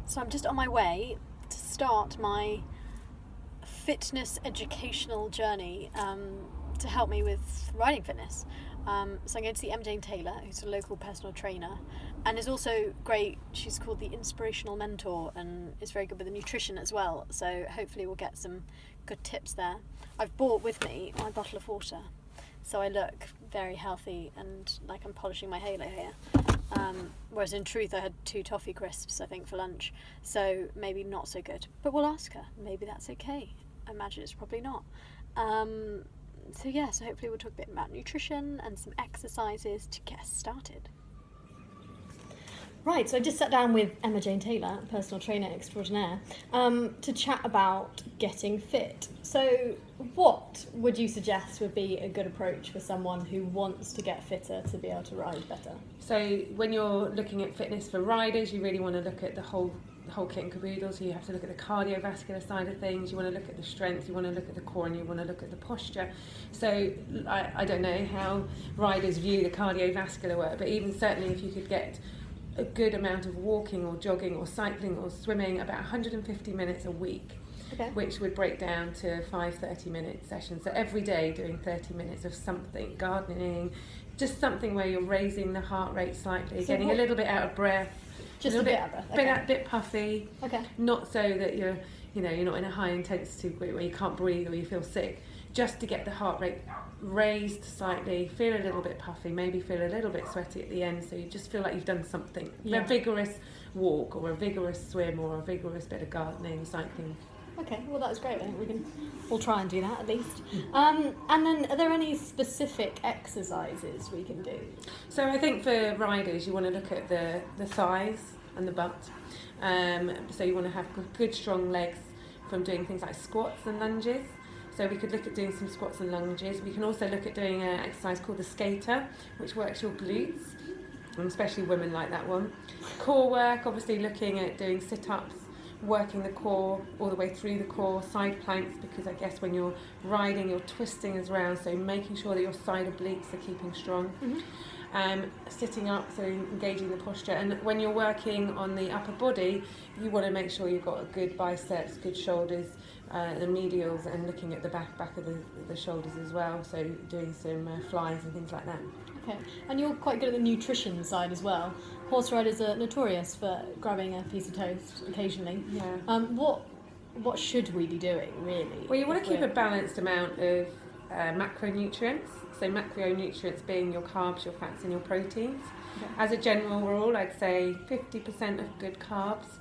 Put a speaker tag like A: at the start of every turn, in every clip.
A: So I'm just on my way to start my fitness educational journey to help me with riding fitness. So I'm going to see Emma Jane Taylor, who's a local personal trainer, and is also great. She's called the Inspirational Mentor and is very good with the nutrition as well. So hopefully we'll get some good tips there. I've brought with me my bottle of water, so I look very healthy and like I'm polishing my halo here. Whereas in truth I had 2 toffee crisps, I think, for lunch, so maybe not so good. But we'll ask her. Maybe that's okay. I imagine it's probably not. So hopefully we'll talk a bit about nutrition and some exercises to get us started. Right, so I just sat down with Emma Jane Taylor, personal trainer extraordinaire, to chat about getting fit. So what would you suggest would be a good approach for someone who wants to get fitter to be able to ride better?
B: So when you're looking at fitness for riders, you really want to look at the whole kit and caboodle. So you have to look at the cardiovascular side of things, you want to look at the strength, you want to look at the core, and you want to look at the posture. So I don't know how riders view the cardiovascular work, but even certainly if you could get a good amount of walking or jogging or cycling or swimming, about 150 minutes a week,
A: Okay.
B: which would break down to 5 30-minute sessions. So every day doing 30 minutes of something, gardening, just something where you're raising the heart rate slightly,
A: So
B: getting a little bit out of breath,
A: Just a bit of breath. Okay.
B: bit puffy,
A: Okay.
B: not so that you're not in a high intensity where you can't breathe or you feel sick, just to get the heart rate raised slightly, feel a little bit puffy, maybe feel a little bit sweaty at the end, so you just feel like you've done something.
A: Yeah.
B: A vigorous walk or a vigorous swim or a vigorous bit of gardening, cycling.
A: Okay, well that's great. I think we'll try and do that at least. And then are there any specific exercises we can do?
B: So I think for riders you want to look at the thighs and the butt. So you want to have good strong legs from doing things like squats and lunges. So we could look at doing some squats and lunges. We can also look at doing an exercise called the skater, which works your glutes, and especially women like that one. Core work, obviously looking at doing sit-ups, working the core all the way through the core, side planks, because I guess when you're riding you're twisting us around, so making sure that your side obliques are keeping strong. Sitting up, so engaging the posture, and when you're working on the upper body you want to make sure you've got a good biceps, good shoulders, the medials, and looking at the back of the shoulders as well, so doing some flies and things like that.
A: Okay, and you're quite good at the nutrition side as well. Horse riders are notorious for grabbing a piece of toast occasionally.
B: Yeah.
A: What should we be doing really?
B: Well, you want to keep a balanced amount of macronutrients. So macronutrients being your carbs, your fats and your proteins.
A: Okay.
B: As a general rule, I'd say 50% of good carbs,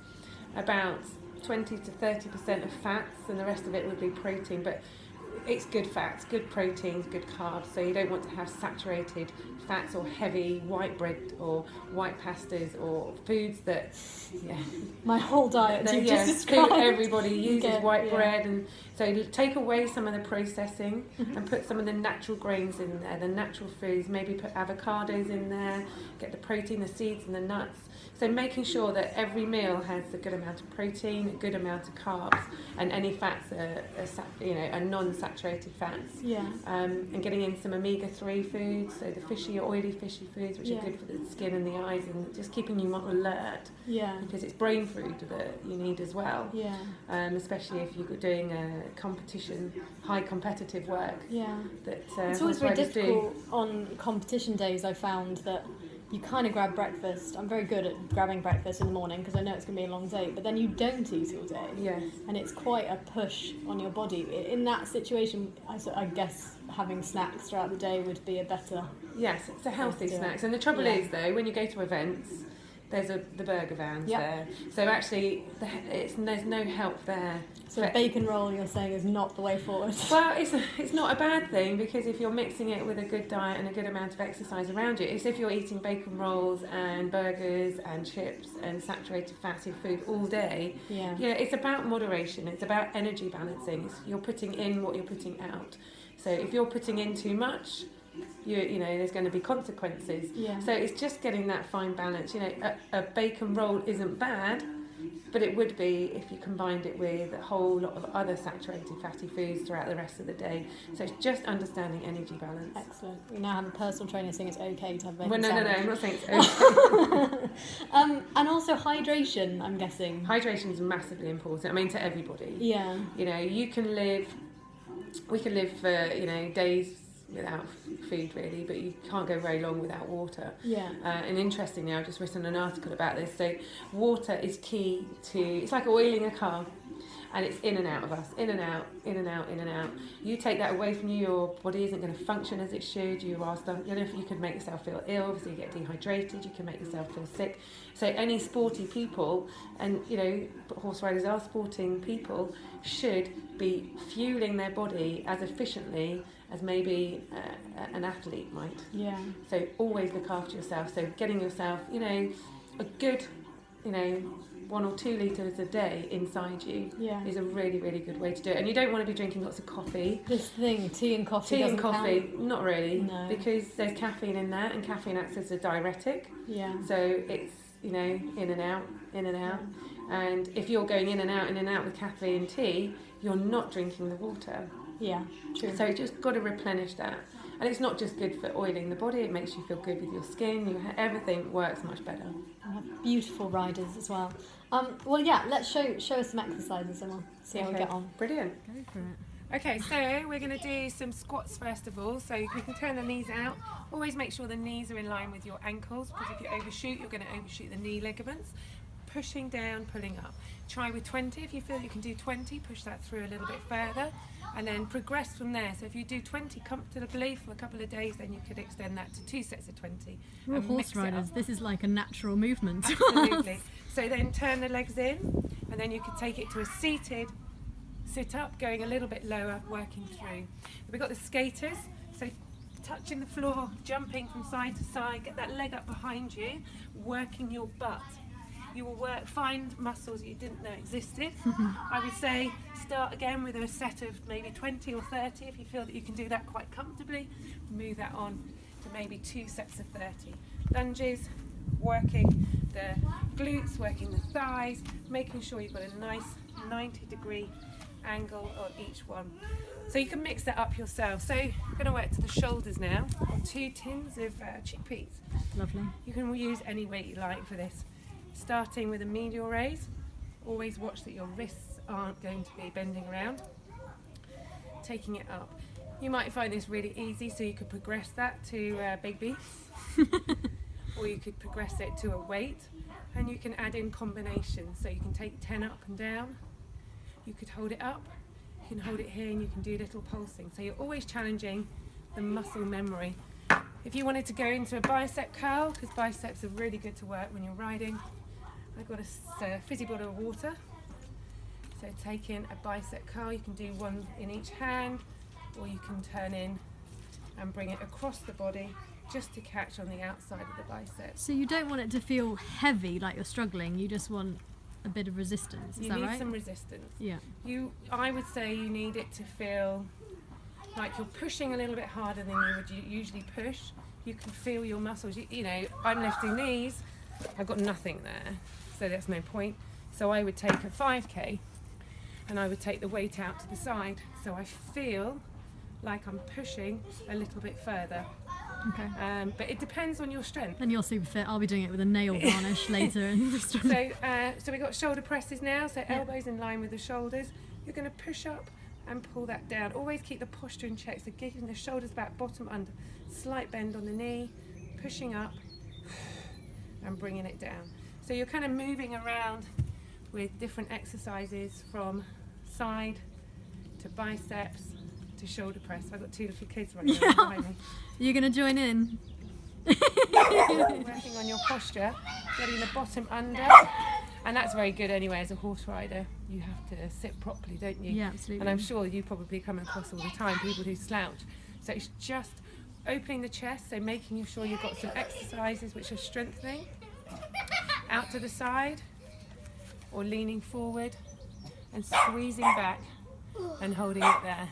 B: about 20 to 30% of fats, and the rest of it would be protein. But it's good fats, good proteins, good carbs. So you don't want to have saturated fats or heavy white bread or white pastas or foods that,
A: My whole diet you just
B: food
A: described.
B: everybody uses
A: Okay,
B: white
A: yeah.
B: bread, and so take away some of the processing and put some of the natural grains in there, the natural foods. Maybe put avocados in there, get the protein, the seeds and the nuts. So making sure that every meal has a good amount of protein, a good amount of carbs, and any fats are non-saturated fats.
A: Yeah.
B: And getting in some omega-3 foods, so the fishy, oily fishy foods, which
A: Yeah.
B: are good for the skin and the eyes, and just keeping you more alert,
A: Yeah.
B: because it's brain food that you need as well.
A: Yeah.
B: Especially if you're doing a competition, high competitive work.
A: Yeah.
B: That
A: It's always
B: horse
A: very
B: riders do.
A: difficult on competition days. I found that you kind of grab breakfast. I'm very good at grabbing breakfast in the morning because I know it's going to be a long day, but then you don't eat all day.
B: Yes.
A: And it's quite a push on your body. In that situation, I guess having snacks throughout the day would be a better...
B: Yes, it's a healthy
A: Let's do it.
B: snacks. And the trouble
A: Yeah.
B: is, though, when you go to events, there's the burger vans
A: Yep.
B: there. So actually, there's no help there.
A: So a bacon roll, you're saying, is not the way forward.
B: Well, it's not a bad thing, because if you're mixing it with a good diet and a good amount of exercise around you, it's if you're eating bacon rolls and burgers and chips and saturated fatty food all day.
A: Yeah.
B: It's about moderation. It's about energy balancing. You're putting in what you're putting out. So if you're putting in too much, there's going to be consequences.
A: Yeah.
B: So it's just getting that fine balance. A bacon roll isn't bad, but it would be if you combined it with a whole lot of other saturated fatty foods throughout the rest of the day. So it's just understanding energy balance.
A: Excellent. We now have a personal trainer saying it's okay to have bacon
B: Well, no,
A: sandwich.
B: I'm not saying it's okay.
A: And also hydration, I'm guessing.
B: Hydration is massively important. I mean, to everybody.
A: Yeah.
B: You know, we can live for, you know, days without food really, but you can't go very long without water.
A: Yeah.
B: And interestingly, I've just written an article about this. So water is key to, it's like oiling a car, and it's in and out of us, in and out, in and out, in and out. You take that away from you, your body isn't going to function as it should. You can make yourself feel ill, obviously you get dehydrated, you can make yourself feel sick. So any sporty people, and you know, horse riders are sporting people, should be fueling their body as efficiently as maybe an athlete might.
A: Yeah.
B: So always look after yourself. So getting yourself, you know, a good, you know, 1 or 2 litres a day inside you is a really, really good way to do it. And you don't want to be drinking lots of coffee.
A: This thing, tea and coffee.
B: Tea and coffee,
A: count.
B: not really,
A: No.
B: because there's caffeine in there, and caffeine acts as a diuretic.
A: Yeah.
B: So it's, you know, in and out, in and out. And if you're going in and out with caffeine and tea, you're not drinking the water.
A: Yeah, true.
B: So you just got to replenish that. And it's not just good for oiling the body, it makes you feel good with your skin, everything works much better.
A: We have beautiful riders as well. Well, yeah, let's show us some exercises and we'll see how we get on.
B: Brilliant.
A: Go for it.
B: Okay, so we're going to do some squats first of all. So we can turn the knees out. Always make sure the knees are in line with your ankles, because if you overshoot, you're going to overshoot the knee ligaments. Pushing down, pulling up. Try with 20. If you feel you can do 20, push that through a little bit further, and then progress from there. So if you do 20 comfortably for a couple of days, then you could extend that to 2 sets of 20.
A: We're
B: and
A: horse
B: mix it
A: riders.
B: up.
A: This is like a natural movement.
B: Absolutely. So then turn the legs in, and then you can take it to a seated sit up, going a little bit lower, working through. We've got the skaters, so touching the floor, jumping from side to side, get that leg up behind you, working your butt. You will find muscles you didn't know existed. I would say start again with a set of maybe 20 or 30. If you feel that you can do that quite comfortably, move that on to maybe 2 sets of 30. Lunges, working the glutes, working the thighs, making sure you've got a nice 90-degree angle on each one. So you can mix that up yourself. So you're going to work to the shoulders now, on 2 tins of chickpeas.
A: Lovely.
B: You can use any weight you like for this. Starting with a medial raise, always watch that your wrists aren't going to be bending around. Taking it up. You might find this really easy, so you could progress that to big beefs, or you could progress it to a weight, and you can add in combinations. So you can take 10 up and down, you could hold it up, you can hold it here, and you can do little pulsing. So you're always challenging the muscle memory. If you wanted to go into a bicep curl, because biceps are really good to work when you're riding, I've got a fizzy bottle of water. So take in a bicep curl, you can do one in each hand, or you can turn in and bring it across the body just to catch on the outside of the biceps.
A: So you don't want it to feel heavy, like you're struggling, you just want a bit of resistance, is that right?
B: You need some resistance.
A: Yeah.
B: I would say you need it to feel like you're pushing a little bit harder than you would usually push. You can feel your muscles. You know, I'm lifting these, I've got nothing there, so there's no point. So I would take a 5k and I would take the weight out to the side, so I feel like I'm pushing a little bit further.
A: Okay.
B: But it depends on your strength.
A: And you're super fit. I'll be doing it with a nail varnish later in the restaurant.
B: So we've got shoulder presses now, so elbows in line with the shoulders. You're going to push up and pull that down. Always keep the posture in check, so keeping the shoulders back, bottom under, slight bend on the knee, pushing up and bringing it down. So you're kind of moving around with different exercises from side to biceps to shoulder press. I've got 2 little kids right now behind me.
A: You're going to join in?
B: Working on your posture, getting the bottom under, and that's very good anyway. As a horse rider, you have to sit properly, don't you?
A: Yeah, absolutely.
B: And I'm sure you probably come across all the time people who slouch. So it's just opening the chest, so making sure you've got some exercises which are strengthening. Out to the side, or leaning forward and squeezing back and holding it there,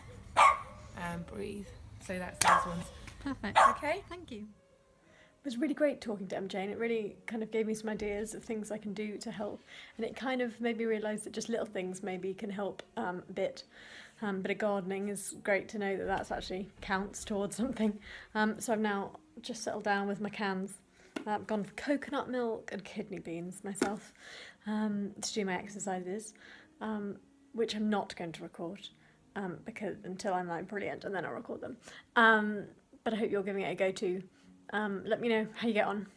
B: and breathe. So that's those ones.
A: Perfect.
B: Okay.
A: Thank you. was really great talking to MJ, and it really kind of gave me some ideas of things I can do to help. And it kind of made me realise that just little things maybe can help a bit. Bit of gardening is great to know that that's actually counts towards something. So I've now just settled down with my cans. I've gone for coconut milk and kidney beans myself to do my exercises, which I'm not going to record because until I'm like brilliant, and then I'll record them. But I hope you're giving it a go too. Let me know how you get on.